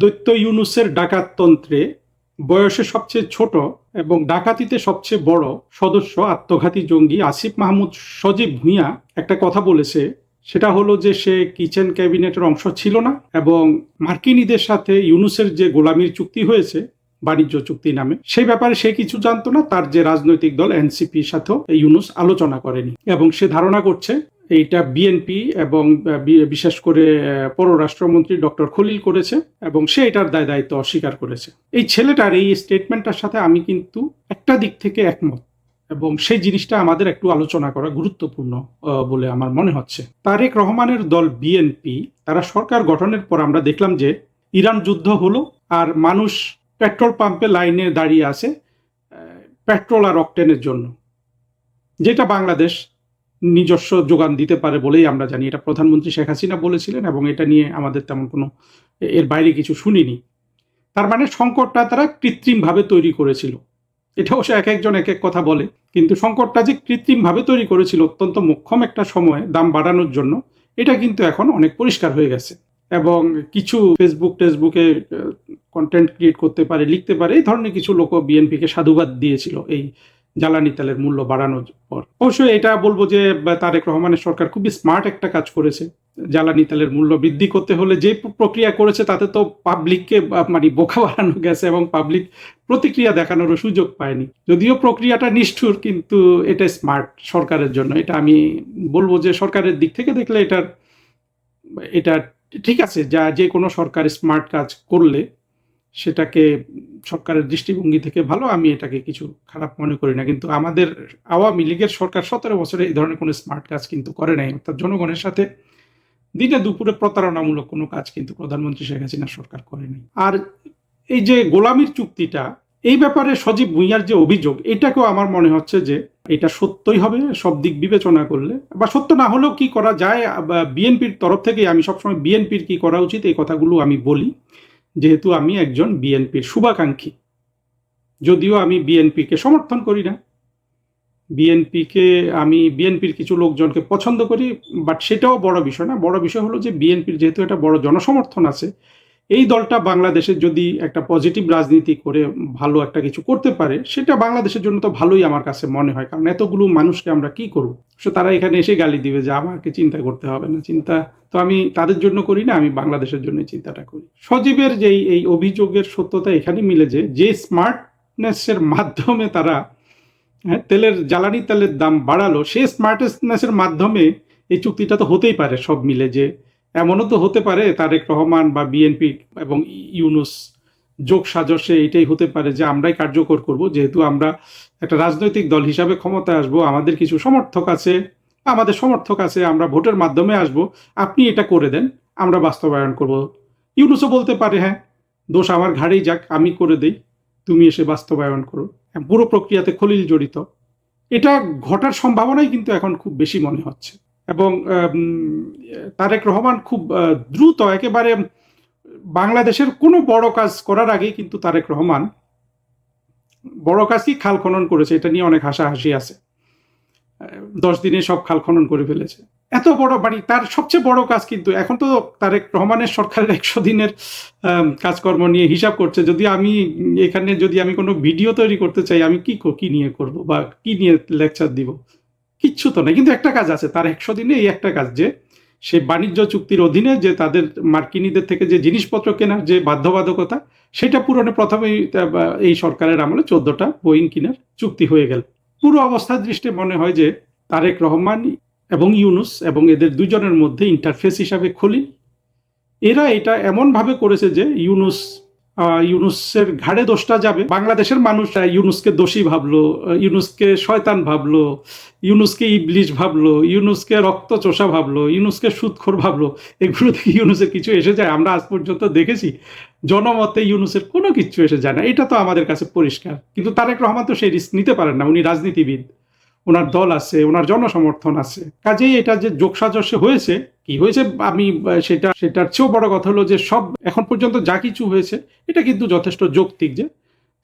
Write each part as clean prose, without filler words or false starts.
দৈত্য ইউনূসের ডাকাততন্ত্রে বয়সে সবচেয়ে ছোট এবং ডাকাতিতে সবচেয়ে বড় সদস্য আত্মঘাতী জঙ্গি আসিফ মাহমুদ সজীব ভুঁইয়া একটা কথা বলেছে। সেটা হলো যে সে কিচেন ক্যাবিনেটের অংশ ছিল না এবং মার্কিনীদের সাথে ইউনূসের যে গোলামির চুক্তি হয়েছে বাণিজ্য চুক্তি নামে সেই ব্যাপারে সে কিছু জানতো না। তার যে রাজনৈতিক দল এনসিপির সাথেও ইউনূস আলোচনা করেনি এবং সে ধারণা করছে এইটা বিএনপি এবং বিশেষ করে পররাষ্ট্রমন্ত্রী ডক্টর খলিল করেছে এবং সে এটার দায় দায়িত্ব অস্বীকার করেছে। এই ছেলেটার এই স্টেটমেন্টটার সাথে আমি কিন্তু একটা দিক থেকে একমত এবং সেই জিনিসটা আমাদের একটু আলোচনা করা গুরুত্বপূর্ণ বলে আমার মনে হচ্ছে। তারেক রহমানের দল বিএনপি তারা সরকার গঠনের পর আমরা দেখলাম যে ইরান যুদ্ধ হলো আর মানুষ পেট্রোল পাম্পে লাইনে দাঁড়িয়ে আছে পেট্রোল আর অকটেনের জন্য, যেটা বাংলাদেশ নিজস্ব যোগান দিতে পারে বলেই আমরা জানি। এটা প্রধানমন্ত্রী শেখ হাসিনা বলেছিলেন এবং এটা নিয়ে আমাদের তেমন কোনো এর বাইরে কিছু শুনিনি। তার মানে সংকটটা তারা কৃত্রিমভাবে তৈরি করেছিল। এটা অবশ্য এক একজন এক এক কথা বলে, কিন্তু সংকটটা যে কৃত্রিমভাবে তৈরি করেছিল অত্যন্ত মোক্ষম একটা সময় দাম বাড়ানোর জন্য, এটা কিন্তু এখন অনেক পরিষ্কার হয়ে গেছে। এবং কিছু ফেসবুকে কন্টেন্ট ক্রিয়েট করতে পারে, লিখতে পারে, এই ধরনের কিছু লোক বিএনপিকে সাধুবাদ দিয়েছিল এই জ্বালানি তেলের মূল্য বাড়ানোর পর। অবশ্যই এটা বলবো যে তারেক রহমানের সরকার খুবই স্মার্ট একটা কাজ করেছে। জ্বালানি তেলের মূল্য বৃদ্ধি করতে হলে যে প্রক্রিয়া করেছে তাতে তো পাবলিককে মানে বোকা বানানো গেছে এবং পাবলিক প্রতিক্রিয়া দেখানোরও সুযোগ পায়নি। যদিও প্রক্রিয়াটা নিষ্ঠুর, কিন্তু এটা স্মার্ট সরকারের জন্য। এটা আমি বলবো যে সরকারের দিক থেকে দেখলে এটা ঠিক আছে। যে কোনো সরকার স্মার্ট কাজ করলে সেটাকে সরকারের দৃষ্টিভঙ্গি থেকে ভালো, আমি এটাকে কিছু খারাপ মনে করি না। কিন্তু আমাদের আওয়ামী লীগের সরকার 17 বছরে এই ধরনের কোনো স্মার্ট কাজ কিন্তু করে নাই। অর্থাৎ জনগণের সাথে দিনে দুপুরে প্রতারণামূলক কোনো কাজ কিন্তু প্রধানমন্ত্রী শেখ হাসিনার সরকার করেনি। আর এই যে গোলামির চুক্তিটা, এই ব্যাপারে সজীব ভুঁইয়ার যে অভিযোগ, এটাকেও আমার মনে হচ্ছে যে এটা সত্যই হবে সব দিক বিবেচনা করলে, বা সত্য না হলেও কি করা যায়। বিএনপির তরফ থেকে আমি সবসময় বিএনপির কি করা উচিত এই কথাগুলো আমি বলি, যেহেতু আমি একজন বিএনপির শুভাকাঙ্ক্ষী। যদিও আমি বিএনপিকে সমর্থন করি না, আমি বিএনপির কিছু লোকজনকে পছন্দ করি, বাট সেটাও বড় বিষয় না। বড় বিষয় হলো যে বিএনপির যেহেতু একটা বড় জনসমর্থন আছে, এই দলটা বাংলাদেশে যদি একটা পজিটিভ রাজনীতি করে ভালো একটা কিছু করতে পারে, সেটা বাংলাদেশের জন্য তো ভালোই আমার কাছে মনে হয়। কারণ এতগুলো মানুষকে আমরা কি করব, সো তারা এখানে এসে গালি দিবে যে আমাকে চিন্তা করতে হবে না। চিন্তা তো আমি তাদের জন্য করি না, আমি বাংলাদেশের জন্য চিন্তাটা করি। সজীবের যে এই অভিযোগের সত্যতা এখানে মিলে যে স্মার্টনেসের মাধ্যমে তারা জ্বালানি তেলের দাম বাড়ালো, সেই স্মার্টনেসের মাধ্যমে এই চুক্তিটা তো হতেই পারে সব মিলে। যে এমনও তো হতে পারে তারেক রহমান বা বিএনপি এবং ইউনূস যোগ সাজসে এটাই হতে পারে যে আমরাই কার্যকর করব, যেহেতু আমরা একটা রাজনৈতিক দল হিসাবে ক্ষমতায় আসবো, আমাদের কিছু সমর্থক আছে, আমরা ভোটের মাধ্যমে আসব, আপনি এটা করে দেন, আমরা বাস্তবায়ন করব। ইউনূসও বলতে পারে হ্যাঁ, দোষ আমার ঘাড়েই যাক, আমি করে দেই, তুমি এসে বাস্তবায়ন করো। পুরো প্রক্রিয়াতে খলিল জড়িত, এটা ঘটার সম্ভাবনাই কিন্তু এখন খুব বেশি মনে হচ্ছে। এবং তারেক রহমান খুব দ্রুত একেবারে বাংলাদেশের কোনো বড় কাজ করার আগেই কিন্তু তারেক রহমান বড় কাজই খাল খনন করেছে। এটা নিয়ে অনেক হাসাহাসি আছে। 10 দিনে সব খাল খনন করে ফেলেছে। এত বড় বাড়ি, তার সবচেয়ে বড় কাজ কিন্তু এখন তো তারেক রহমানের সরকারের 100 দিনের কাজকর্ম নিয়ে হিসাব করছে। যদি আমি কোনো ভিডিও তৈরি করতে চাই, আমি কি নিয়ে করব বা কি নিয়ে লেকচার দিব, কিচ্ছু তো নেই। কিন্তু একটা কাজ আছে তার 100 দিনে, এই একটা কাজ যে সে বাণিজ্য চুক্তির অধীনে যে তাদের মার্কিনীদের থেকে যে জিনিসপত্র কেনার যে বাধ্যবাধকতা, সেটা পূরণে প্রথমেই এই সরকারের আমলে 14টা বোয়িং কেনার চুক্তি হয়ে গেল। পুরো অবস্থার দৃষ্টি মনে হয় যে তারেক রহমান এবং ইউনূস এবং এদের দুজনের মধ্যে ইন্টারফেস হিসাবে খলিল, এরা এটা এমনভাবে করেছে যে ইউনূসের ঘাড়ে দোষটা যাবে। বাংলাদেশের মানুষ ইউনূসকে দোষী ভাবলো, ইউনূসকে শয়তান ভাবলো, ইউনূসকে ইবলিশ ভাবলো, ইউনূসকে রক্তচোষা ভাবলো, ইউনূসকে সুদখোর ভাবলো। এগুলো থেকে ইউনূসের কিছু এসে যায়? আমরা আজ পর্যন্ত দেখেছি জনমতে ইউনূসের কোনো কিছু এসে যায় না, এটা তো আমাদের কাছে পরিষ্কার। কিন্তু তারেক রহমান তো সেই রিস্ক নিতে পারেন না, উনি রাজনীতিবিদ, ওনার দল আছে, ওনার জনসমর্থন আছে। কাজেই এটা যে যোগসাজশে হয়েছে, কি হয়েছে আমি সেটার চেয়েও বড় কথা হলো যে সব এখন পর্যন্ত যা কিছু হয়েছে এটা কিন্তু যথেষ্ট যৌক্তিক। যে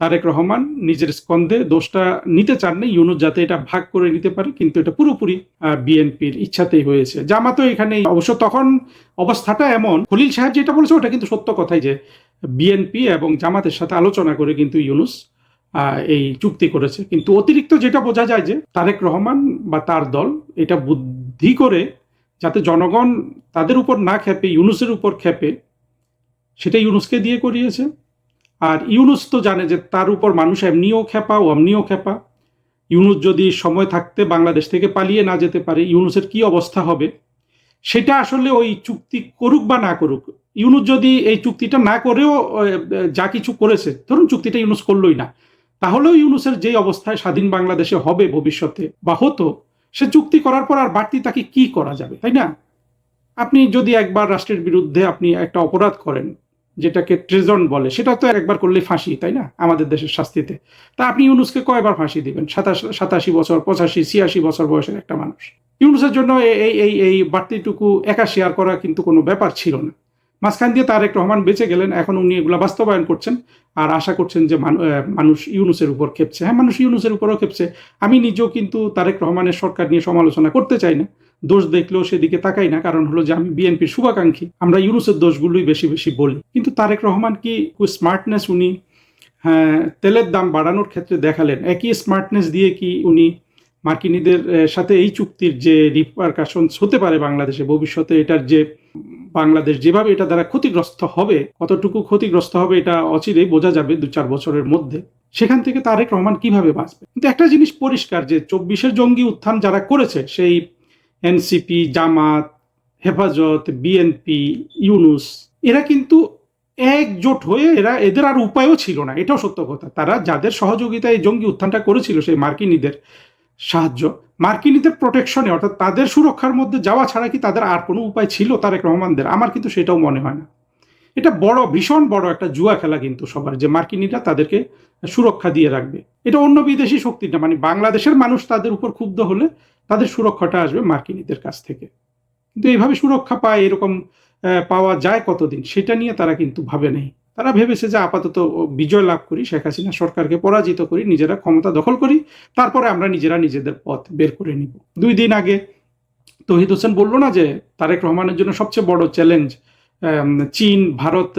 তারেক রহমান নিজের স্কন্ধে দোষটা নিতে চাননি, ইউনূস যাতে এটা ভাগ করে নিতে পারে, কিন্তু এটা পুরোপুরি বিএনপির ইচ্ছাতেই হয়েছে। জামাতও এখানে অবশ্য তখন অবস্থাটা এমন, খলিল সাহেব যেটা বলেছে ওটা কিন্তু সত্য কথাই, যে বিএনপি এবং জামাতের সাথে আলোচনা করে কিন্তু ইউনূস এই চুক্তি করেছে। কিন্তু অতিরিক্ত যেটা বোঝা যায় যে তারেক রহমান বা তার দল এটা বুদ্ধি করে, যাতে জনগণ তাদের উপর না খেপে ইউনূসের উপর খেপে, সেটা ইউনূসকে দিয়ে করিয়েছে। আর ইউনূস তো জানে যে তার উপর মানুষ এমনিও খেপা অমনিও খেপা। ইউনূস যদি সময় থাকতে বাংলাদেশ থেকে পালিয়ে না যেতে পারে, ইউনূসের কি অবস্থা হবে সেটা আসলে ওই চুক্তি করুক বা না করুক, ইউনূস যদি এই চুক্তিটা না করেও যা কিছু করেছে, ধরুন চুক্তিটা ইউনূস করলোই না, তাহলেও ইউনূসের যে অবস্থায় স্বাধীন বাংলাদেশে হবে ভবিষ্যতে বা হতো, সে চুক্তি করার পর আর বাড়তি তাকে কি করা যাবে, তাই না? আপনি যদি একবার রাষ্ট্রের বিরুদ্ধে আপনি একটা অপরাধ করেন, যেটাকে ট্রেজন বলে, সেটা তো একবার করলে ফাঁসি, তাই না, আমাদের দেশের শাস্তিতে। তা আপনি ইউনূসকে কয়বার ফাঁসি দিবেন? 87 বছর, 85, 86 বছর বয়সের একটা মানুষ। ইউনূসের জন্য এই এই এই বাড়তিটুকু একা শেয়ার করা কিন্তু কোনো ব্যাপার ছিল না। মাঝখান দিয়ে তারেক রহমান বেঁচে গেলেন, এখন উনি এগুলো বাস্তবায়ন করছেন আর আশা করছেন যে মানুষ ইউনূসের উপর খেপছে। হ্যাঁ, মানুষ ইউনূসের উপরও খেপছে। আমি নিজেও কিন্তু তারেক রহমানের সরকার নিয়ে সমালোচনা করতে চাই না, দোষ দেখলেও সেদিকে তাকাই না, কারণ হলো যে আমি বিএনপির শুভাকাঙ্ক্ষী, আমরা ইউনূসের দোষগুলোই বেশি বেশি বলি। কিন্তু তারেক রহমান কি স্মার্টনেস উনি তেলের দাম বাড়ানোর ক্ষেত্রে দেখালেন, একই স্মার্টনেস দিয়ে কি উনি মার্কিনীদের সাথে এই চুক্তির যে রিপারকাশনস হতে পারে বাংলাদেশে ভবিষ্যতে, এটার যে বাংলাদেশ যেভাবে এটা দ্বারা ক্ষতিগ্রস্ত হবে, কতটুকু ক্ষতিগ্রস্ত হবে এটা অচিরেই বোঝা যাবে 2-4 বছরের মধ্যে। সেখান থেকে তারেক রহমান কিভাবে বাঁচবে? কিন্তু একটা জিনিস পরিষ্কার যে 24-এর জঙ্গি উত্থান যারা করেছে, সেই এনসিপি, জামাত, হেফাজত, বিএনপি, ইউনূস, এরা কিন্তু একজোট হয়ে এদের আর উপায়ও ছিল না, এটাও সত্য কথা। তারা যাদের সহযোগিতায় এই জঙ্গি উত্থানটা করেছিল, সেই মার্কিনীদের সাহায্য, মার্কিনীদের প্রোটেকশনে, অর্থাৎ তাদের সুরক্ষার মধ্যে যাওয়া ছাড়া কি তাদের আর কোনো উপায় ছিল তারেক রহমানদের? আমার কিন্তু সেটাও মনে হয় না। এটা ভীষণ বড় একটা জুয়া খেলা কিন্তু সবার, যে মার্কিনীরা তাদেরকে সুরক্ষা দিয়ে রাখবে। এটা অন্য বিদেশি শক্তি না, মানে বাংলাদেশের মানুষ তাদের উপর ক্ষুব্ধ হলে তাদের সুরক্ষাটা আসবে মার্কিনীদের কাছ থেকে। কিন্তু এইভাবে সুরক্ষা পায়, এরকম পাওয়া যায় কতদিন, সেটা নিয়ে তারা কিন্তু ভাবে নেই। তারা ভেবেছে যে আপাতত বিজয় লাভ করি, শেখ হাসিনা সরকারকে পরাজিত করি, নিজেরা ক্ষমতা দখল করি, তারপরে আমরা নিজেরা নিজেদের পথ বের করে নিব। 2 দিন আগে তৌহিদ হোসেন বললো না যে তারেক রহমানের জন্য সবচেয়ে বড় চ্যালেঞ্জ চীন, ভারত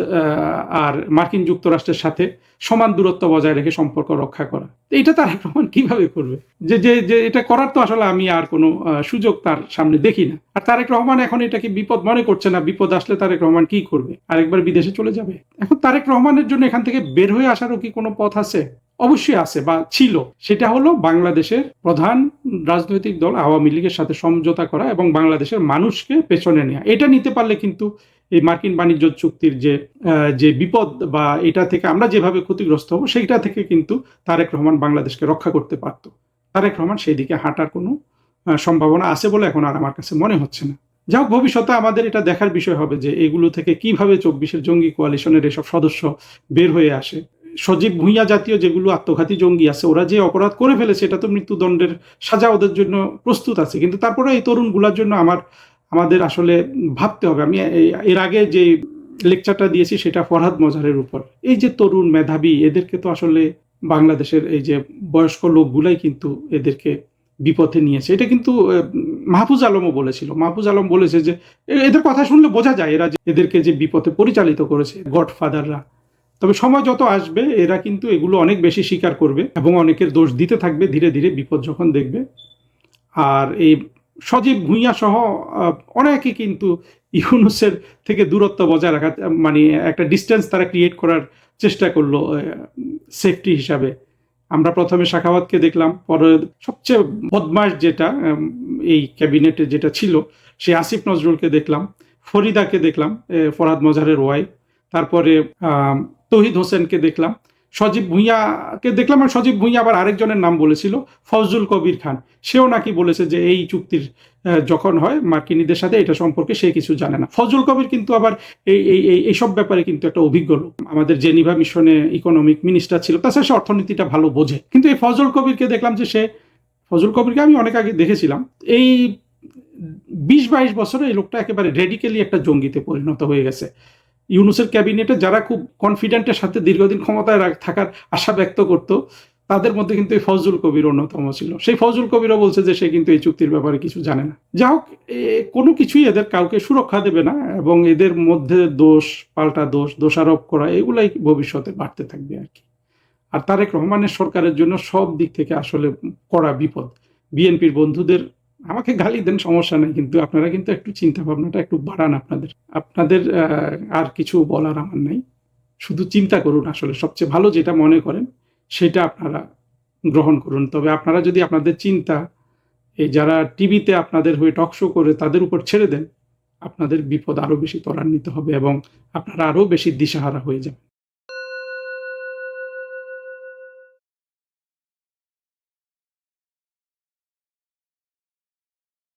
আর মার্কিন যুক্তরাষ্ট্রের সাথে সমান দূরত্ব বজায় রেখে সম্পর্ক রক্ষা করা। এটা তারেক রহমান কিভাবে করবে? যে যে যে এটা করার তো আসলে আমি আর কোনো সুযোগ তার সামনে দেখি না। আর তারেক রহমান এখন এটাকে বিপদ মনে করছে না। বিপদ আসলে তারেক রহমান কি করবে? আরেকবার বিদেশে চলে যাবে? এখন তারেক রহমানের জন্য এখান থেকে বের হয়ে আসারও কি কোনো পথ আছে? অবশ্যই আছে, বা ছিল। সেটা হলো বাংলাদেশের প্রধান রাজনৈতিক দল আওয়ামী লীগের সাথে সমঝোতা করা এবং বাংলাদেশের মানুষকে পেছনে নেওয়া। এটা নিতে পারলে কিন্তু এই মার্কিন বাণিজ্য চুক্তির যে বিপদ বা এটা থেকে আমরা যেভাবে ক্ষতিগ্রস্ত হব, সেইটা থেকে কিন্তু তারেক রহমান বাংলাদেশকে রক্ষা করতে পারত। তারেক রহমান সেই দিকে হাঁটার কোনো সম্ভাবনা আছে বলে এখন আর আমার কাছে মনে হচ্ছে না। যাই হোক, ভবিষ্যতে আমাদের এটা দেখার বিষয় হবে যে এগুলো থেকে কিভাবে 24-এর জঙ্গি কোয়ালিশনের এসব সদস্য বের হয়ে আসে। সজীব ভুঁইয়া জাতীয় যেগুলো আত্মঘাতী জঙ্গি আছে, ওরা যে অপরাধ করে ফেলেছে, এটা তো মৃত্যুদণ্ডের সাজা ওদের জন্য প্রস্তুত আছে। কিন্তু তারপরে এই তরুণগুলোর জন্য আমাদের আসলে ভাবতে হবে। আমি এর আগে যে লেকচারটা দিয়েছি সেটা ফরহাদ মজহারের উপর। এই যে তরুণ মেধাবী, এদেরকে তো আসলে বাংলাদেশের এই যে বয়স্ক লোকগুলাই কিন্তু এদেরকে বিপথে নিয়েছে। এটা কিন্তু মাহফুজ আলমও বলেছিল। মাহফুজ আলম বলেছে যে এদের কথা শুনলে বোঝা যায় এরা যে এদেরকে যে বিপথে পরিচালিত করেছে গডফাদাররা। তবে সময় যত আসবে এরা কিন্তু এগুলো অনেক বেশি স্বীকার করবে এবং অনেকের দোষ দিতে থাকবে ধীরে ধীরে, বিপদ যখন দেখবে। আর এই সজীব ভুঁইয়া সহ অনেকে কিন্তু ইউনূসের থেকে দূরত্ব বজায় রাখা, মানে একটা ডিস্টেন্স তারা ক্রিয়েট করার চেষ্টা করলো সেফটি হিসাবে। আমরা প্রথমে সাখাওয়াতকে দেখলাম, পরে সবচেয়ে বদমাশ যেটা এই ক্যাবিনেটে যেটা ছিল সে আসিফ নজরুলকে দেখলাম, ফরিদাকে দেখলাম, ফরহাদ মজহারের ওয়াইফ, তারপরে তৌহিদ হোসেনকে দেখলাম, সজীব ভুঁইয়াকে দেখলাম। আর সজীব ভুঁইয়া আবার আরেকজনের নাম বলেছিল, ফজলুল কবির খান। সেও নাকি বলেছে যে এই চুক্তির যখন হয় মার্কিনীদের সাথে, এটা সম্পর্কে সে কিছু জানে না। ফজলুল কবির কিন্তু আবার এইসব ব্যাপারে কিন্তু একটা অভিজ্ঞ লোক, আমাদের জেনিভা মিশনে ইকোনমিক মিনিস্টার ছিল, তাছাড়া সে অর্থনীতিটা ভালো বোঝে। কিন্তু এই ফজলুল কবিরকে দেখলাম যে ফজলুল কবিরকে আমি অনেক আগে দেখেছিলাম, এই 20-22 বছরে এই লোকটা একেবারে রেডিক্যালি একটা জঙ্গিতে পরিণত হয়ে গেছে। ইউনূসের ক্যাবিনেটে যারা খুব কনফিডেন্টের সাথে দীর্ঘদিন ক্ষমতায় থাকার আশা ব্যক্ত করত, তাদের মধ্যে কিন্তু এই ফজলুল কবির অন্যতম ছিল। সেই ফজলুল কবিরও বলছে যে সে কিন্তু এই চুক্তির ব্যাপারে কিছু জানে না। যা হোক, কোনো কিছুই এদের কাউকে সুরক্ষা দেবে না, এবং এদের মধ্যে দোষ, পাল্টা দোষ, দোষারোপ করা, এগুলাই ভবিষ্যতে বাড়তে থাকবে আর কি। আর তারেক রহমানের সরকারের জন্য সব দিক থেকে আসলে কড়া বিপদ। বিএনপির বন্ধুদের আমাকে গালি দেন, সমস্যা নেই, কিন্তু আপনারা কিন্তু একটু চিন্তা ভাবনাটা একটু বাড়ান। আপনাদের আপনাদের আর কিছু বলার আমার নাই। শুধু চিন্তা করুন, আসলে সবচেয়ে ভালো যেটা মনে করেন সেটা আপনারা গ্রহণ করুন। তবে আপনারা যদি আপনাদের চিন্তা এই যারা টিভিতে আপনাদের হয়ে টক শো করে তাদের উপর ছেড়ে দেন, আপনাদের বিপদ আরো বেশি ত্বরান্বিত হবে এবং আপনারা আরো বেশি দিশাহারা হয়ে যাবেন।